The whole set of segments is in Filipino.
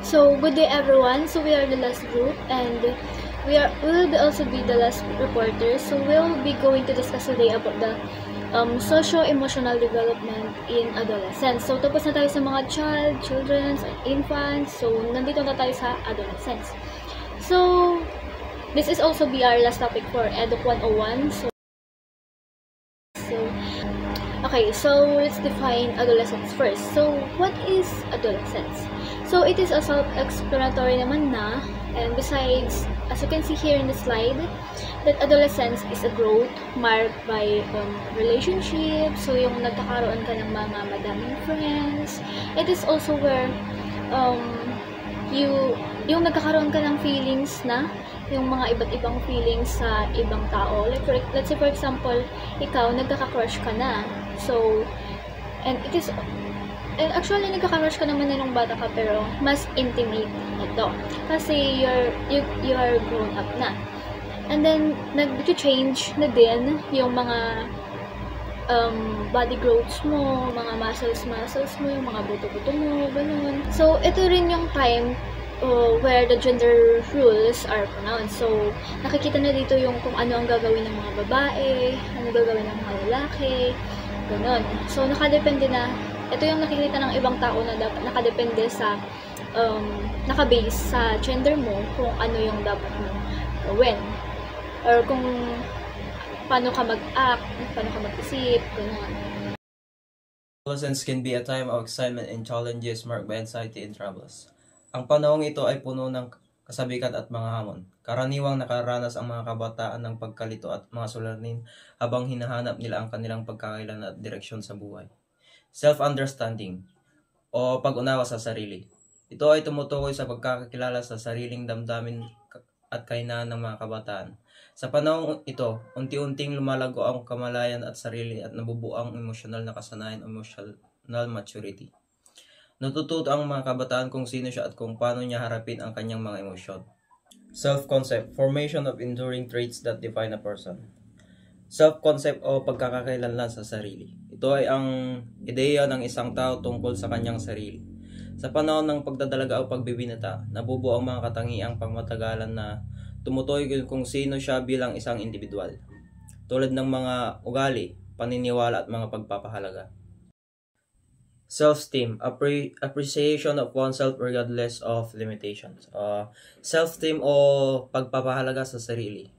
So, good day everyone. So, we are the last group and we will also be the last reporters. So, we'll be going to discuss today about the socio-emotional development in adolescence. So, tapos na tayo sa mga children, infants. So, nandito na tayo sa adolescence. So, this is also be our last topic for Edu 101. Okay, so let's define adolescence first. So, what is adolescence? So, it is a self-explanatory naman na, and besides, as you can see here in the slide, that adolescence is a growth marked by relationships, so yung nagkakaroon ka ng mga madaming friends. It is also where yung nagkakaroon ka ng feelings na, yung mga iba't ibang feelings sa ibang tao. Like, let's say for example, ikaw, nagkaka-crush ka na. So, and actually, nagkaka-crush ka naman na nung bata ka, pero mas intimate ito. Kasi you are grown up na. And then, nag-change na din yung mga body growths mo, mga muscles mo, yung mga buto-buto mo, ganun. So, ito rin yung time where the gender rules are pronounced. So, nakikita na dito yung kung ano ang gagawin ng mga babae, ano gagawin ng mga lalaki, ganun. So, nakadepende na, ito yung nakikita ng ibang tao na dapat nakadepende sa, nakabase sa gender mo kung ano yung dapat mo gawin. Or kung paano ka mag-act, paano ka mag-isip, ganun. Adolescence can be a time of excitement and challenges marked by anxiety and troubles. Ang panahong ito ay puno ng kasabikan at mga hamon. Karaniwang nakaranas ang mga kabataan ng pagkalito at mga suliranin habang hinahanap nila ang kanilang pagkakailangan at direksyon sa buhay. Self-understanding o pag-unawa sa sarili. Ito ay tumutukoy sa pagkakakilala sa sariling damdamin at kahinaan ng mga kabataan. Sa panahong ito, unti-unting lumalago ang kamalayan at sarili at nabubuo ang emosyonal na kasanayan o emotional maturity. Natututo ang mga kabataan kung sino siya at kung paano niya harapin ang kanyang mga emosyon. Self-concept, formation of enduring traits that define a person. Self-concept o pagkakakilanlan sa sarili. Ito ay ang ideya ng isang tao tungkol sa kanyang sarili. Sa panahon ng pagdadalaga o pagbibinata, nabubuo ang mga katangiang pangmatagalan na tumutukoy kung sino siya bilang isang individual, tulad ng mga ugali, paniniwala at mga pagpapahalaga. Self-esteem, appreciation of oneself regardless of limitations. Self-esteem o pagpapahalaga sa sarili.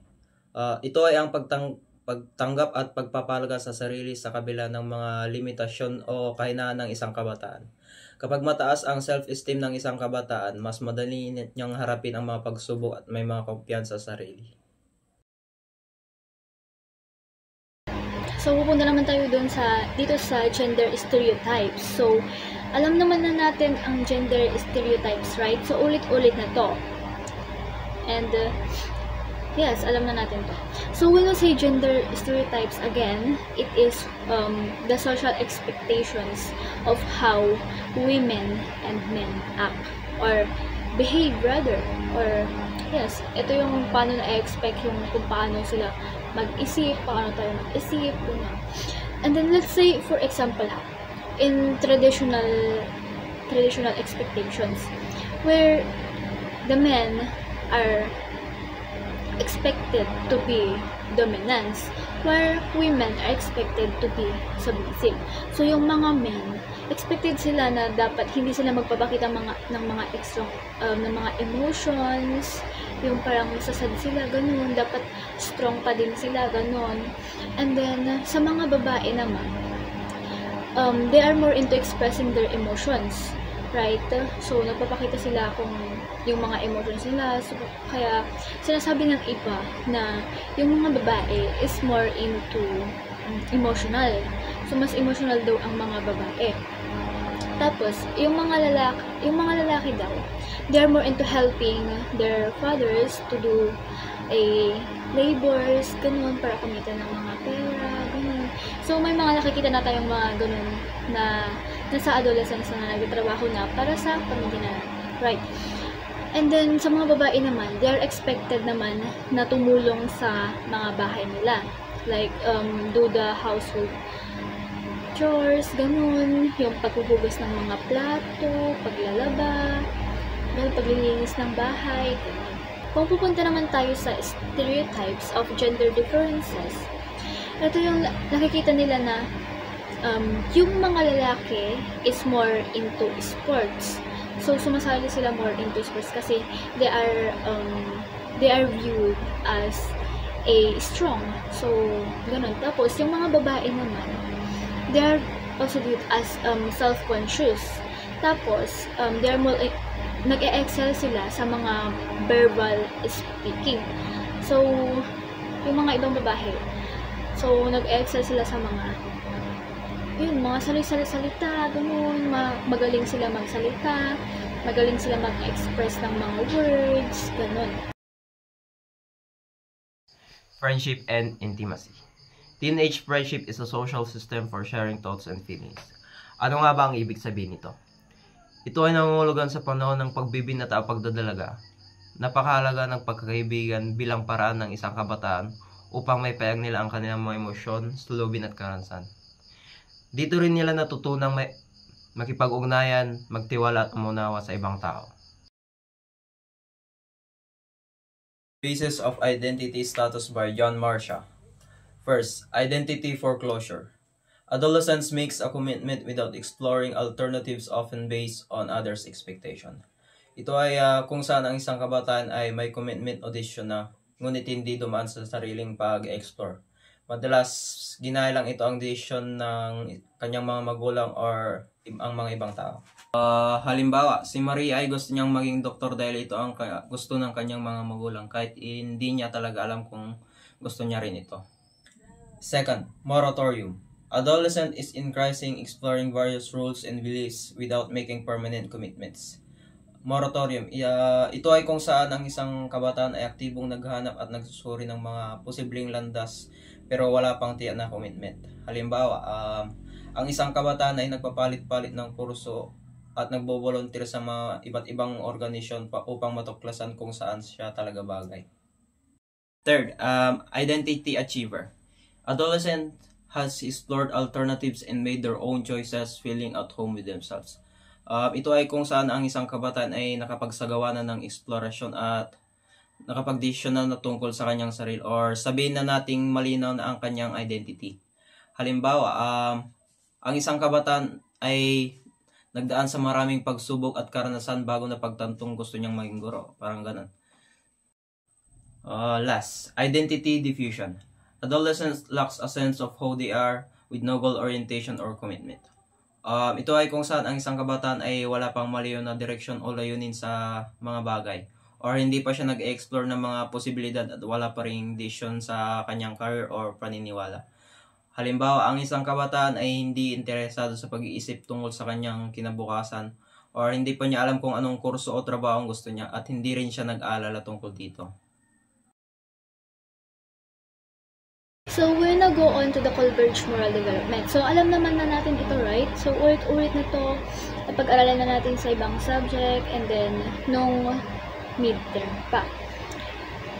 Ito ay ang pagtanggap at pagpapahalaga sa sarili sa kabila ng mga limitasyon o kahinaan ng isang kabataan. Kapag mataas ang self-esteem ng isang kabataan, mas madali niyang harapin ang mga pagsubok at may mga kumpiyansa sa sarili. So, pupunta naman tayo dito sa gender stereotypes. So, alam naman na natin ang gender stereotypes, right? So, ulit-ulit na to. And, yes, alam na natin to. So, when we say gender stereotypes, again, it is the social expectations of how women and men act or behave rather. Or, yes, ito yung paano na-expect yung kung paano sila mag-isip, paano tayo mag-isip, ganyan. And then, let's say, for example, in traditional expectations, where the men are expected to be dominance, where women are expected to be submissive. So, yung mga men, expected sila na dapat hindi sila magpapakita ng mga extra ng mga emotions, yung parang masasad sila, ganun, dapat strong pa din sila, ganun. And then, sa mga babae naman, they are more into expressing their emotions, right? So, nagpapakita sila kung yung mga emotions nila. So, kaya, sinasabi ng iba na yung mga babae is more into emotional. So, mas emotional daw ang mga babae. Tapos, yung mga lalaki daw, they are more into helping their fathers to do labors, ganun, para kumita ng mga pera, ganun. So, may mga nakikita na tayong mga ganun na nasa adolescence na nagtatrabaho na para sa pamilya na, right? And then, sa mga babae naman, they are expected naman na tumulong sa mga bahay nila. Like, do the household chores, ganun, yung paghuhugas ng mga plato, paglalaba, Well, paglilinis ng bahay, ganun. Kung pupunta naman tayo sa stereotypes of gender differences, ito yung nakikita nila na yung mga lalaki is more into sports. So, sumasali sila more into sports kasi they are viewed as a strong. So, ganun. Tapos, yung mga babae naman, they are also viewed as self-conscious. Tapos, they are more nag-e-excel sila sa mga verbal speaking. So, yung mga ibang babae, so, nag-e-excel sila sa mga salita, ganun, magaling sila magsalita, magaling sila mag-express ng mga words, ganun. Friendship and intimacy. Teenage friendship is a social system for sharing thoughts and feelings. Ano nga ba ang ibig sabihin nito? Ito ay nangungulugan sa panahon ng pagbibinat at pagdadalaga. Napakahalaga ng pagkakaibigan bilang paraan ng isang kabataan upang may payag nila ang kanilang mga emosyon, saloobin at karanasan. Dito rin nila natutunang makipag-ugnayan, magtiwala at umunawa sa ibang tao. Basis of Identity Status by John Marcia. First, identity foreclosure. Adolescence makes a commitment without exploring alternatives often based on others' expectation. Ito ay kung saan ang isang kabataan ay may commitment o desisyon na ngunit hindi dumaan sa sariling pag-explore. Madalas, ginaya lang ito ang desisyon ng kanyang mga magulang or ang mga ibang tao. Halimbawa, si Maria ay gusto niyang maging doktor dahil ito ang gusto ng kanyang mga magulang kahit hindi niya talaga alam kung gusto niya rin ito. Second, moratorium. Adolescent is increasing exploring various rules and beliefs without making permanent commitments. Moratorium. Ito ay kung saan ang isang kabataan ay aktibong naghahanap at nagsusuri ng mga posibleng landas pero wala pang tiyak na commitment. Halimbawa, ang isang kabataan ay nagpapalit-palit ng kurso at nagbo-volunteer sa mga iba't ibang organisasyon upang matuklasan kung saan siya talaga bagay. Third, identity achiever. Adolescent has explored alternatives and made their own choices, feeling at home with themselves. Ito ay kung saan ang isang kabataan ay nakapagsagawa na ng eksplorasyon at nakapag-desisyon na tungkol sa kanyang sarili or sabihin na nating malinaw na ang kanyang identity. Halimbawa, ang isang kabataan ay nagdaan sa maraming pagsubok at karanasan bago na pagtantong gusto niyang maging guro. Parang ganun. Last, identity diffusion. Adolescents lacks a sense of who they are with no goal orientation or commitment. Ito ay kung saan ang isang kabataan ay wala pang maliw na direksyon o layunin sa mga bagay or hindi pa siya nag-explore ng mga posibilidad at wala pa ring decision sa kanyang career or paniniwala. Halimbawa, ang isang kabataan ay hindi interesado sa pag-iisip tungkol sa kanyang kinabukasan or hindi pa niya alam kung anong kurso o trabaho ang gusto niya at hindi rin siya nag-aalala tungkol dito. So, we're gonna go on to the Converge Moral Development. So, alam naman na natin ito, right? So, ulit-ulit na to, napag-aralan na natin sa ibang subject, and then, nung midterm pa.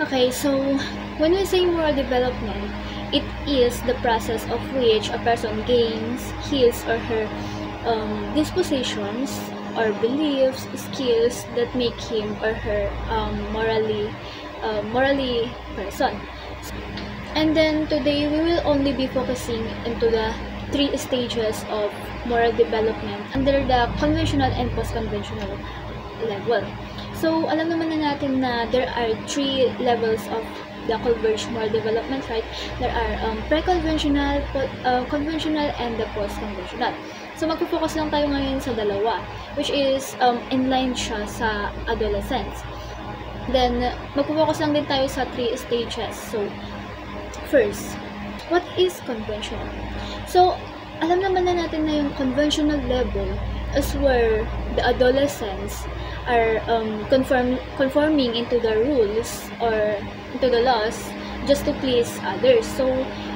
Okay, so, when we say moral development, it is the process of which a person gains his or her dispositions or beliefs, skills that make him or her morally person. And then today we will only be focusing into the 3 stages of moral development under the conventional and post-conventional level. So alam naman na natin na there are 3 levels of the Converge moral development, right? There are pre-conventional, conventional, and the post-conventional. So magpo-focus lang tayo ngayon sa dalawa, which is inline siya sa adolescence. Then magpo-focus lang din tayo sa 3 stages. So first, what is conventional? So, alam naman na natin na yung conventional level is where the adolescents are conforming into the rules or into the laws just to please others. So,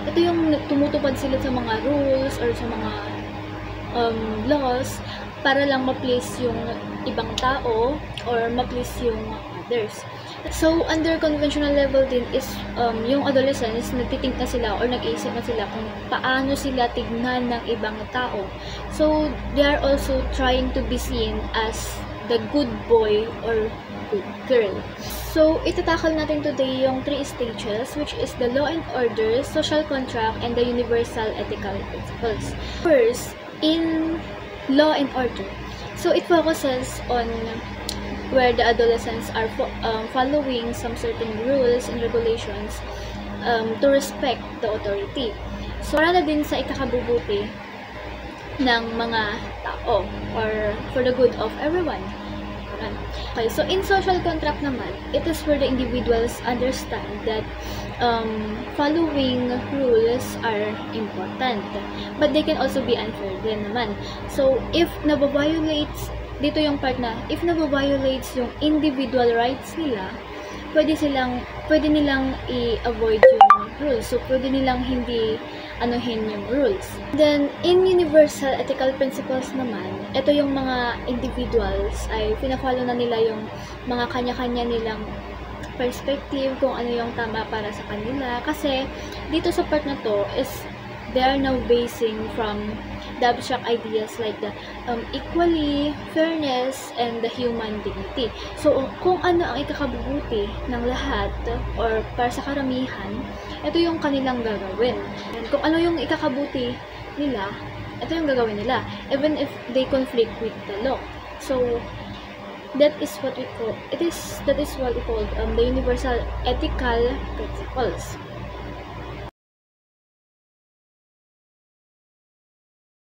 ito yung tumutupad sila sa mga rules or sa mga laws para lang ma-please yung ibang tao or ma-please yung others. So, under conventional level din is yung adolescents, nagtitink na sila or nag-iisip na sila kung paano sila tignan ng ibang tao. So, they are also trying to be seen as the good boy or good girl. So, itatakal natin today yung 3 stages, which is the law and order, social contract, and the universal ethical principles. First, in law and order. So, it focuses on where the adolescents are following some certain rules and regulations to respect the authority. So, para na din sa ikakabubuti ng mga tao or for the good of everyone. Okay, so in social contract naman, it is where the individuals understand that following rules are important, but they can also be unfair din naman. So, if nababiolates, dito yung part na, if nababiolates yung individual rights nila, pwede nilang i-avoid yung rules. So, pwede nilang hindi anuhin yung rules. Then, in universal ethical principles naman, ito yung mga individuals ay pina-follow na nila yung mga kanya-kanya nilang perspective kung ano yung tama para sa kanila. Kasi, dito sa part na to is they are now basing from the abstract ideas like the equality, fairness, and the human dignity. So, kung ano ang ikakabubuti ng lahat or para sa karamihan, ito yung kanilang gagawin. And kung ano yung ikakabuti nila, ito yung gagawin nila, even if they conflict with the law. So, that is what we call the universal ethical principles.